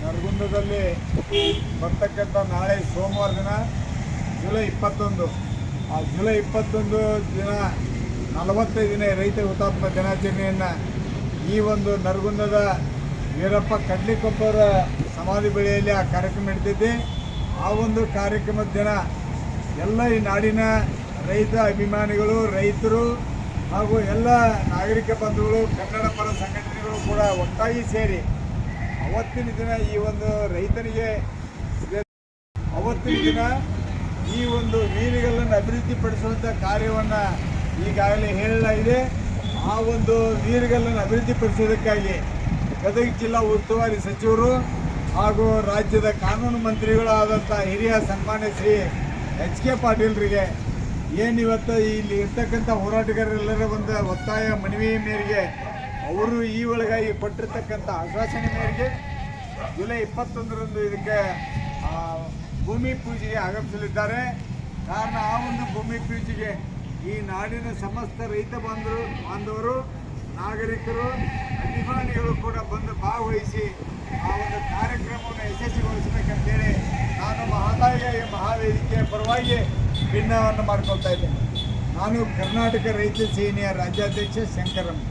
ನರಗುಂದದಲ್ಲಿ ಬರ್ತಕ್ಕಂಥ ನಾಳೆ ಸೋಮವಾರ ದಿನ ಜುಲೈ 21 ಆ ಜುಲೈ 21 ದಿನ 45ನೇ ರೈತ ಹುತಾತ್ಮ ದಿನಾಚರಣೆಯನ್ನು ಈ ಒಂದು ನರಗುಂದದ ವೀರಪ್ಪ ಕಡ್ಲಿಕೊಪ್ಪವರ ಸಮಾಧಿ ಬಳಿಯಲ್ಲಿ ಆ ಕಾರ್ಯಕ್ರಮ ನಡೀತಿದೆ. ಆ ಒಂದು ಕಾರ್ಯಕ್ರಮದ ದಿನ ಎಲ್ಲ ಈ ನಾಡಿನ ರೈತ ಅಭಿಮಾನಿಗಳು, ರೈತರು ಹಾಗೂ ಎಲ್ಲ ನಾಗರಿಕ ಬಂಧುಗಳು, ಕನ್ನಡ ಪರ ಸಂಘಟನೆಗಳು ಕೂಡ ಒಟ್ಟಾಗಿ ಸೇರಿ ಅವತ್ತಿನ ದಿನ ಈ ಒಂದು ರೈತನಿಗೆ ಅವತ್ತಿನ ದಿನ ಈ ಒಂದು ನೀರುಗಳನ್ನು ಅಭಿವೃದ್ಧಿಪಡಿಸುವಂಥ ಕಾರ್ಯವನ್ನು ಈಗಾಗಲೇ ಹೇಳಲಾಗಿದೆ. ಆ ಒಂದು ನೀರುಗಳನ್ನು ಅಭಿವೃದ್ಧಿಪಡಿಸುವುದಕ್ಕಾಗಿ ಗದಗ ಜಿಲ್ಲಾ ಉಸ್ತುವಾರಿ ಸಚಿವರು ಹಾಗೂ ರಾಜ್ಯದ ಕಾನೂನು ಮಂತ್ರಿಗಳಾದಂಥ ಹಿರಿಯ ಸನ್ಮಾನ್ಯ ಶ್ರೀ ಎಚ್.ಕೆ. ಪಾಟೀಲ್ರಿಗೆ ಏನಿವತ್ತು ಇಲ್ಲಿ ಇರ್ತಕ್ಕಂಥ ಹೋರಾಟಗಾರರೆಲ್ಲರ ಒಂದು ಒತ್ತಾಯ ಮನವಿ ಮೇರೆಗೆ ಅವರು ಈ ಒಳಗಾಗಿ ಕೊಟ್ಟಿರ್ತಕ್ಕಂಥ ಆಶ್ವಾಸನೆ ಮೇರೆಗೆ ಜುಲೈ 21ರಂದು ಇದಕ್ಕೆ ಭೂಮಿ ಪೂಜೆಗೆ ಆಗಮಿಸಲಿದ್ದಾರೆ. ಕಾರಣ ಆ ಒಂದು ಭೂಮಿ ಪೂಜೆಗೆ ಈ ನಾಡಿನ ಸಮಸ್ತ ರೈತ ಬಾಂಧವರು, ನಾಗರಿಕರು, ಅಭಿಮಾನಿಗಳು ಕೂಡ ಬಂದು ಭಾಗವಹಿಸಿ ಆ ಒಂದು ಕಾರ್ಯಕ್ರಮವನ್ನು ಯಶಸ್ವಿಗೊಳಿಸಬೇಕಂತೇಳಿ ನಾನು ಮಹದಾಯಿ ಮಹಾವೇದಿಕೆಯ ಪರವಾಗಿ ಭಿನ್ನವನ್ನು ಮಾಡ್ಕೊಳ್ತಾ ಇದ್ದೇನೆ. ನಾನು ಕರ್ನಾಟಕ ರೈತ ಸೇನೆಯ ರಾಜ್ಯಾಧ್ಯಕ್ಷ ಶಂಕರಮ್ಮ.